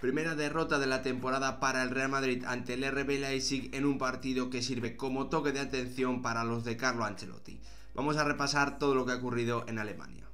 Primera derrota de la temporada para el Real Madrid ante el RB Leipzig en un partido que sirve como toque de atención para los de Carlo Ancelotti. Vamos a repasar todo lo que ha ocurrido en Alemania.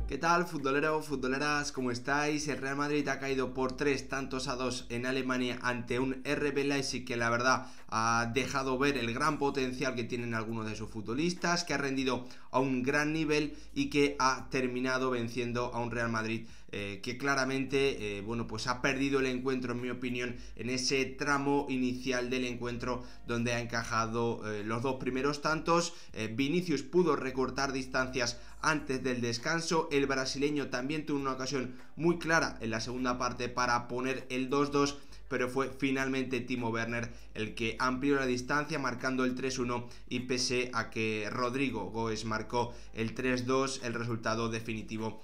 ¿Qué tal, futboleros, futboleras? ¿Cómo estáis? El Real Madrid ha caído por 3-2 en Alemania ante un RB Leipzig que la verdad ha dejado ver el gran potencial que tienen algunos de sus futbolistas, que ha rendido a un gran nivel y que ha terminado venciendo a un Real Madrid que claramente pues ha perdido el encuentro, en mi opinión, en ese tramo inicial del encuentro donde ha encajado los dos primeros tantos. Vinicius pudo recortar distancias antes del descanso. El brasileño también tuvo una ocasión muy clara en la segunda parte para poner el 2-2, pero fue finalmente Timo Werner el que amplió la distancia marcando el 3-1, y pese a que Rodrigo Goes marcó el 3-2, el resultado definitivo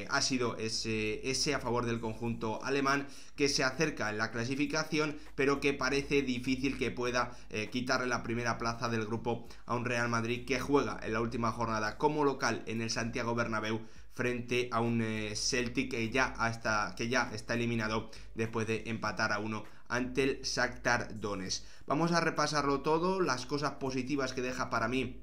ha sido ese a favor del conjunto alemán, que se acerca en la clasificación, pero que parece difícil que pueda quitarle la primera plaza del grupo a un Real Madrid que juega en la última jornada como local en el Santiago Bernabéu frente a un Celtic que ya está eliminado después de empatar a 1 ante el Shakhtar Donetsk. Vamos a repasarlo todo, las cosas positivas que deja para mí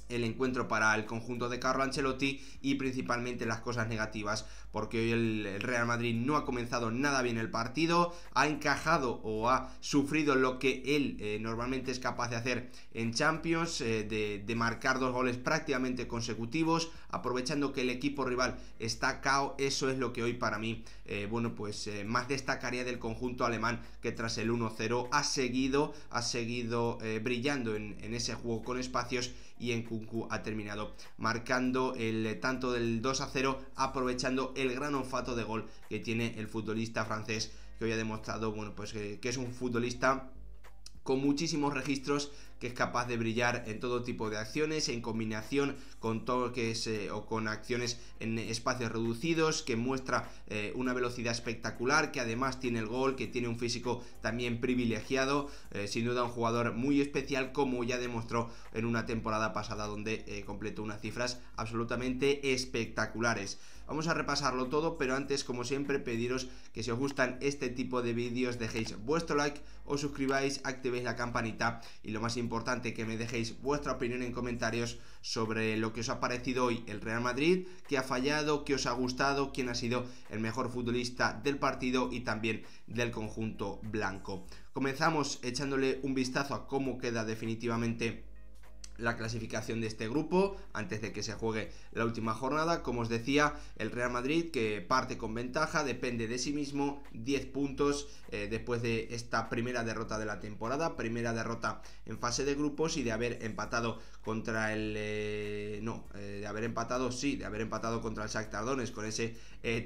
el encuentro para el conjunto de Carlo Ancelotti y principalmente las cosas negativas, porque hoy el Real Madrid no ha comenzado nada bien el partido, ha encajado o ha sufrido lo que él normalmente es capaz de hacer en Champions, de marcar 2 goles prácticamente consecutivos, aprovechando que el equipo rival está cao. Eso es lo que hoy para mí más destacaría del conjunto alemán, que tras el 1-0 ha seguido brillando en ese juego con espacios, y en Nkunku ha terminado marcando el tanto del 2-0, aprovechando el gran olfato de gol que tiene el futbolista francés, que hoy ha demostrado que es un futbolista con muchísimos registros, que es capaz de brillar en todo tipo de acciones, en combinación con toques o con acciones en espacios reducidos, que muestra una velocidad espectacular, que además tiene el gol, que tiene un físico también privilegiado, sin duda un jugador muy especial, como ya demostró en una temporada pasada donde completó unas cifras absolutamente espectaculares. Vamos a repasarlo todo, pero antes, como siempre, pediros que si os gustan este tipo de vídeos dejéis vuestro like, os suscribáis, activéis la campanita y lo más importante, que me dejéis vuestra opinión en comentarios sobre lo que os ha parecido hoy el Real Madrid, qué ha fallado, qué os ha gustado, quién ha sido el mejor futbolista del partido y también del conjunto blanco. Comenzamos echándole un vistazo a cómo queda definitivamente la clasificación de este grupo antes de que se juegue la última jornada. Como os decía, el Real Madrid, que parte con ventaja, depende de sí mismo, 10 puntos después de esta primera derrota de la temporada, primera derrota en fase de grupos, y de haber empatado contra de haber empatado contra el Shakhtar Donetsk con ese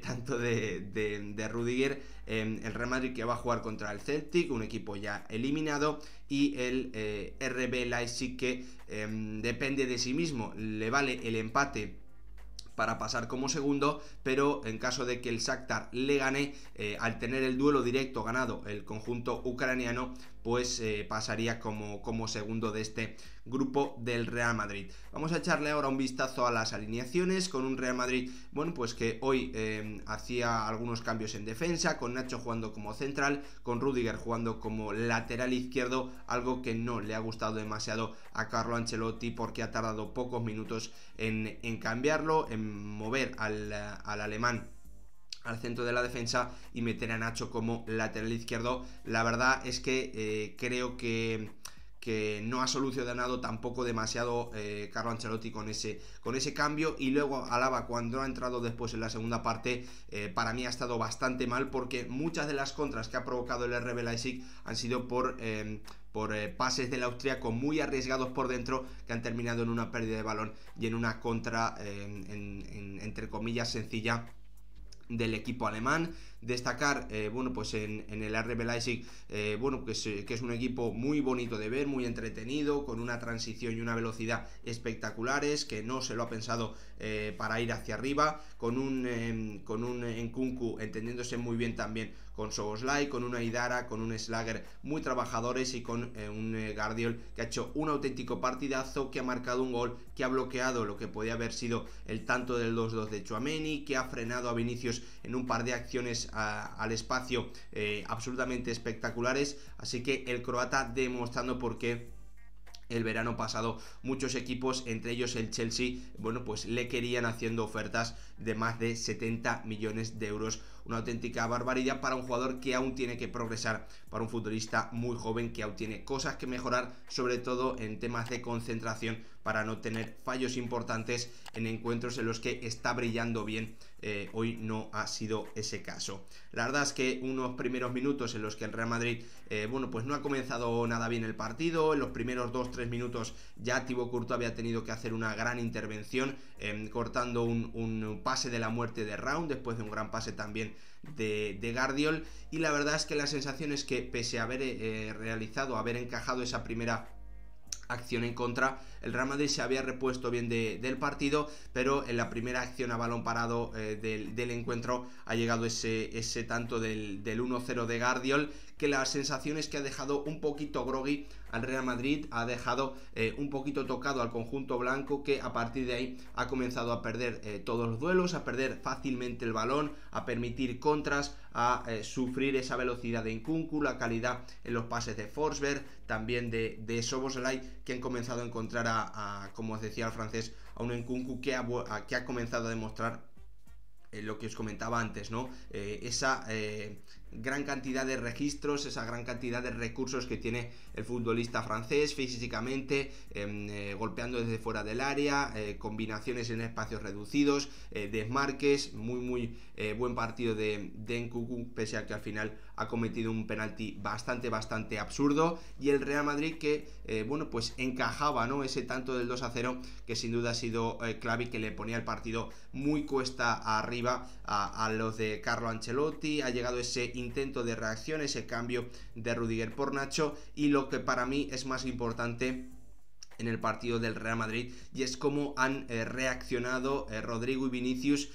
tanto de Rudiger. El Real Madrid, que va a jugar contra el Celtic, un equipo ya eliminado, y el RB Leipzig, que depende de sí mismo, le vale el empate para pasar como segundo, pero en caso de que el Shakhtar le gane, al tener el duelo directo ganado el conjunto ucraniano, pues pasaría como segundo de este grupo del Real Madrid. Vamos a echarle ahora un vistazo a las alineaciones, con un Real Madrid que hoy hacía algunos cambios en defensa, con Nacho jugando como central, con Rudiger jugando como lateral izquierdo, algo que no le ha gustado demasiado a Carlo Ancelotti, porque ha tardado pocos minutos en cambiarlo, en mover al alemán al centro de la defensa y meter a Nacho como lateral izquierdo. La verdad es que creo que no ha solucionado tampoco demasiado Carlo Ancelotti con ese cambio. Y luego Alaba, cuando ha entrado después en la segunda parte, para mí ha estado bastante mal, porque muchas de las contras que ha provocado el RB Leipzig han sido por pases del austríaco muy arriesgados por dentro, que han terminado en una pérdida de balón y en una contra entre comillas sencilla del equipo alemán. Destacar, bueno, pues en el RB Leipzig, bueno, que es un equipo muy bonito de ver, muy entretenido, con una transición y una velocidad espectaculares, que no se lo ha pensado para ir hacia arriba, con un Nkunku entendiéndose muy bien también con Szoboszlai, con una Idara, con un Schlager muy trabajadores y con un Guardiol que ha hecho un auténtico partidazo, que ha marcado un gol, que ha bloqueado lo que podía haber sido el tanto del 2-2 de Tchouaméni, que ha frenado a Vinicius en un par de acciones al espacio absolutamente espectaculares. Así que el croata demostrando por qué el verano pasado muchos equipos, entre ellos el Chelsea, bueno, pues le querían haciendo ofertas de más de 70 millones de euros. Una auténtica barbaridad para un jugador que aún tiene que progresar, para un futbolista muy joven que aún tiene cosas que mejorar, sobre todo en temas de concentración, para no tener fallos importantes en encuentros en los que está brillando bien. Hoy no ha sido ese caso. La verdad es que unos primeros minutos en los que el Real Madrid, bueno, pues no ha comenzado nada bien el partido. En los primeros 2-3 minutos ya Thibaut Courtois había tenido que hacer una gran intervención, cortando un pase de la muerte de Raúl, después de un gran pase también de Guardiol. Y la verdad es que la sensación es que, pese a haber haber encajado esa primera acción en contra, el Real Madrid se había repuesto bien del partido, pero en la primera acción a balón parado del encuentro ha llegado ese tanto del 1-0 de Guardiol, que la sensación es que ha dejado un poquito groggy al Real Madrid, ha dejado un poquito tocado al conjunto blanco, que a partir de ahí ha comenzado a perder todos los duelos, a perder fácilmente el balón, a permitir contras, a sufrir esa velocidad de Nkunku, la calidad en los pases de Forsberg, también de Szoboszlai, que han comenzado a encontrar como os decía el francés, a un Nkunku que ha comenzado a demostrar lo que os comentaba antes, ¿no? Esa gran cantidad de registros, esa gran cantidad de recursos que tiene el futbolista francés físicamente, golpeando desde fuera del área, combinaciones en espacios reducidos, desmarques, muy buen partido de Nkunku, pese a que al final ha cometido un penalti bastante absurdo. Y el Real Madrid que, bueno, pues encajaba, ¿no?, ese tanto del 2-0, que sin duda ha sido clave y que le ponía el partido muy cuesta arriba a los de Carlo Ancelotti. Ha llegado ese intento de reacción, ese cambio de Rudiger por Nacho, y lo que para mí es más importante en el partido del Real Madrid, y es cómo han reaccionado Rodrigo y Vinicius,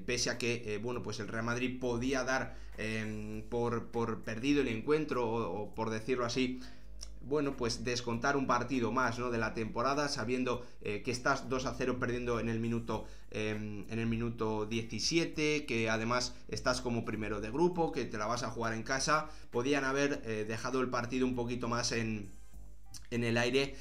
pese a que bueno, pues el Real Madrid podía dar por perdido el encuentro, o por decirlo así, bueno, pues descontar un partido más, ¿no?, de la temporada, sabiendo que estás 2-0 perdiendo en el minuto 17, que además estás como primero de grupo, que te la vas a jugar en casa. Podían haber dejado el partido un poquito más en el aire,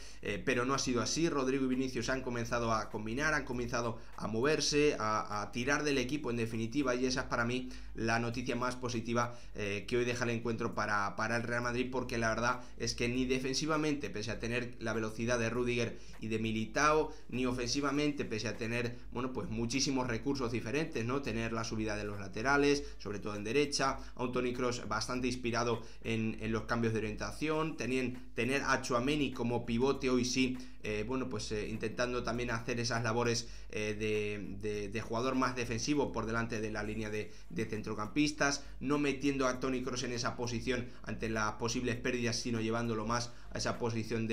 pero no ha sido así. Rodrigo y Vinicius han comenzado a combinar, han comenzado a moverse, a tirar del equipo en definitiva, y esa es para mí la noticia más positiva que hoy deja el encuentro para el Real Madrid, porque la verdad es que ni defensivamente, pese a tener la velocidad de Rudiger y de Militao, ni ofensivamente, pese a tener, bueno, pues muchísimos recursos diferentes, ¿no?, tener la subida de los laterales, sobre todo en derecha, a un Toni Kroos bastante inspirado en los cambios de orientación, tener a Tchouaméni como pivote hoy sí, bueno, pues intentando también hacer esas labores de jugador más defensivo por delante de la línea de centrocampistas, no metiendo a Toni Kroos en esa posición ante las posibles pérdidas, sino llevándolo más a esa posición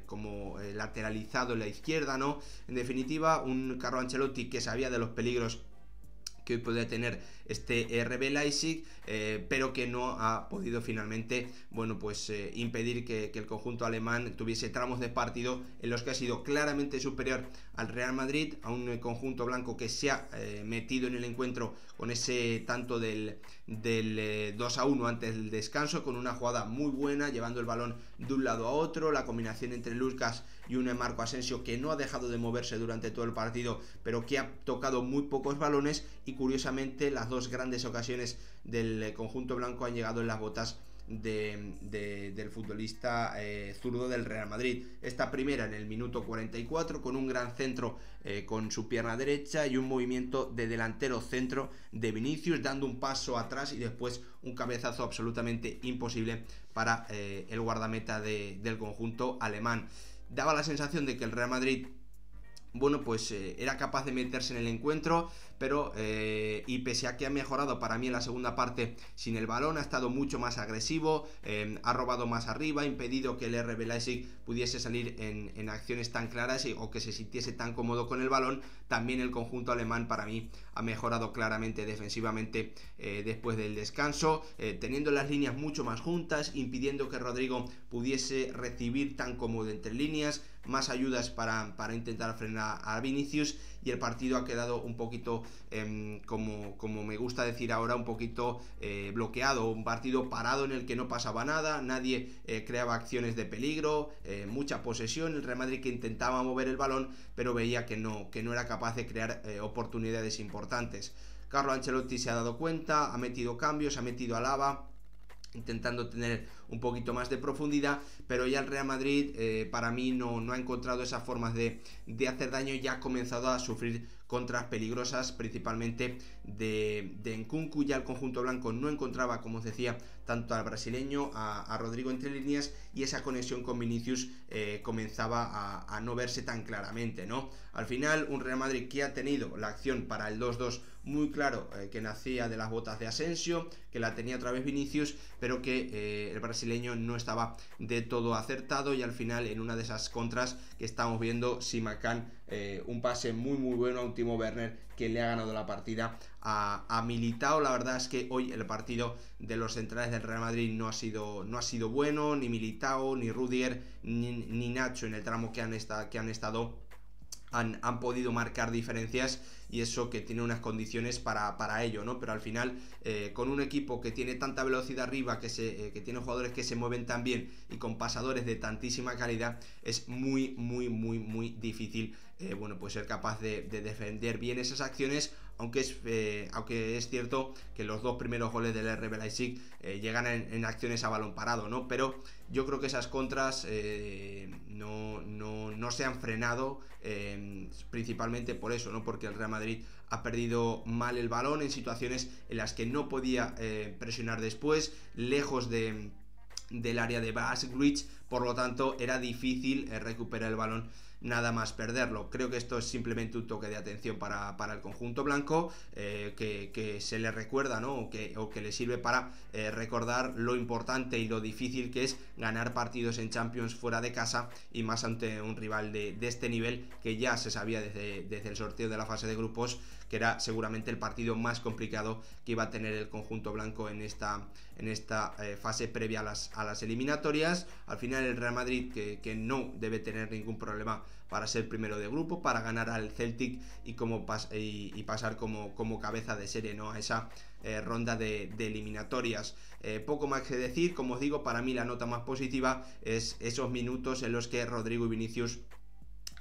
como lateralizado en la izquierda, ¿no? En definitiva, un Carlo Ancelotti que sabía de los peligros que hoy podría tener este RB Leipzig, pero que no ha podido finalmente, bueno, pues impedir que el conjunto alemán tuviese tramos de partido en los que ha sido claramente superior al Real Madrid, a un conjunto blanco que se ha metido en el encuentro con ese tanto del 2-1 antes del descanso, con una jugada muy buena, llevando el balón de un lado a otro, la combinación entre Lucas y un Marco Asensio que no ha dejado de moverse durante todo el partido, pero que ha tocado muy pocos balones, y curiosamente las dos grandes ocasiones del conjunto blanco han llegado en las botas del futbolista zurdo del Real Madrid. Esta primera en el minuto 44 con un gran centro con su pierna derecha y un movimiento de delantero centro de Vinicius, dando un paso atrás y después un cabezazo absolutamente imposible para el guardameta del conjunto alemán. Daba la sensación de que el Real Madrid bueno, pues era capaz de meterse en el encuentro, pero y pese a que ha mejorado para mí en la segunda parte sin el balón, ha estado mucho más agresivo, ha robado más arriba, ha impedido que el RB Leipzig pudiese salir en acciones tan claras o que se sintiese tan cómodo con el balón. También el conjunto alemán para mí ha mejorado claramente defensivamente después del descanso, teniendo las líneas mucho más juntas, impidiendo que Rodrigo pudiese recibir tan cómodo entre líneas, más ayudas para intentar frenar a Vinicius, y el partido ha quedado un poquito, como me gusta decir ahora, un poquito bloqueado, un partido parado en el que no pasaba nada, nadie creaba acciones de peligro, mucha posesión, el Real Madrid que intentaba mover el balón, pero veía que no era capaz de crear oportunidades importantes. Carlo Ancelotti se ha dado cuenta, ha metido cambios, ha metido a Alaba, intentando tener un poquito más de profundidad, pero ya el Real Madrid para mí no ha encontrado esas formas de hacer daño, y ya ha comenzado a sufrir contras peligrosas, principalmente de Nkunku. Ya el conjunto blanco no encontraba, como os decía, tanto al brasileño, a Rodrigo entre líneas, y esa conexión con Vinicius comenzaba a no verse tan claramente, ¿no? Al final, un Real Madrid que ha tenido la acción para el 2-2 muy claro, que nacía de las botas de Asensio, que la tenía otra vez Vinicius, pero que el brasileño no estaba de todo acertado, y al final, en una de esas contras que estamos viendo, Simakan, un pase muy bueno a un Timo Werner que le ha ganado la partida a Militao. La verdad es que hoy el partido de los centrales del Real Madrid no ha sido bueno, ni Militao, ni Rudiger, ni Nacho en el tramo que han estado han podido marcar diferencias, y eso que tiene unas condiciones para ello, ¿no? Pero al final, con un equipo que tiene tanta velocidad arriba, que tiene jugadores que se mueven tan bien y con pasadores de tantísima calidad, es muy difícil bueno, pues ser capaz de defender bien esas acciones, aunque es cierto que los dos primeros goles del RB Leipzig llegan en acciones a balón parado, ¿no? Pero yo creo que esas contras no se han frenado, principalmente por eso, ¿no? Porque el Real Madrid ha perdido mal el balón en situaciones en las que no podía presionar después, lejos del área de Basketball, por lo tanto era difícil recuperar el balón nada más perderlo. Creo que esto es simplemente un toque de atención para el conjunto blanco, que se le recuerda, ¿no? o que le sirve para recordar lo importante y lo difícil que es ganar partidos en Champions fuera de casa, y más ante un rival de este nivel, que ya se sabía desde el sorteo de la fase de grupos que era seguramente el partido más complicado que iba a tener el conjunto blanco en esta fase previa a las eliminatorias. Al final el Real Madrid, que no debe tener ningún problema para ser primero de grupo, para ganar al Celtic y pasar como cabeza de serie, ¿no? A esa ronda de eliminatorias. Poco más que decir. Como os digo, para mí la nota más positiva es esos minutos en los que Rodrigo y Vinicius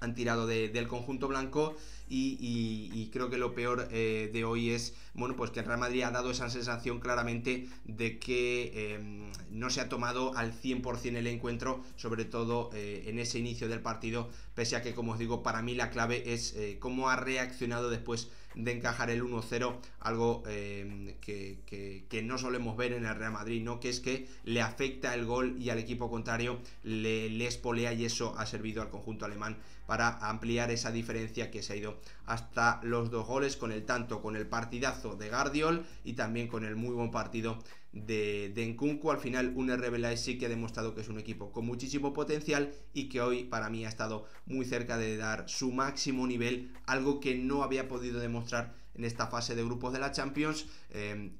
han tirado del conjunto blanco, y creo que lo peor de hoy es, bueno, pues que el Real Madrid ha dado esa sensación claramente de que no se ha tomado al 100% el encuentro, sobre todo en ese inicio del partido, pese a que, como os digo, para mí la clave es cómo ha reaccionado después de encajar el 1-0, algo que no solemos ver en el Real Madrid, ¿no? Que es que le afecta el gol y al equipo contrario le espolea, y eso ha servido al conjunto alemán para ampliar esa diferencia que se ha ido hasta los 2 goles, con el partidazo de Guardiol y también con el muy buen partido de Nkunku. Al final, un RB Leipzig que ha demostrado que es un equipo con muchísimo potencial, y que hoy para mí ha estado muy cerca de dar su máximo nivel, algo que no había podido demostrar en esta fase de grupos de la Champions,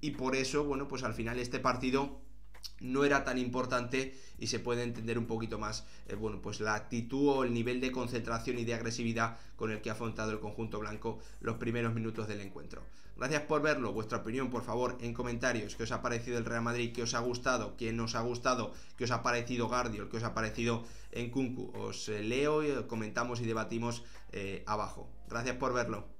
y por eso, bueno, pues al final este partido no era tan importante, y se puede entender un poquito más bueno, pues la actitud o el nivel de concentración y de agresividad con el que ha afrontado el conjunto blanco los primeros minutos del encuentro. Gracias por verlo. Vuestra opinión, por favor, en comentarios. ¿Qué os ha parecido el Real Madrid? ¿Qué os ha gustado? ¿Quién nos ha gustado? ¿Qué os ha parecido Guardiol? ¿Qué os ha parecido Nkunku? Os leo, comentamos y debatimos abajo. Gracias por verlo.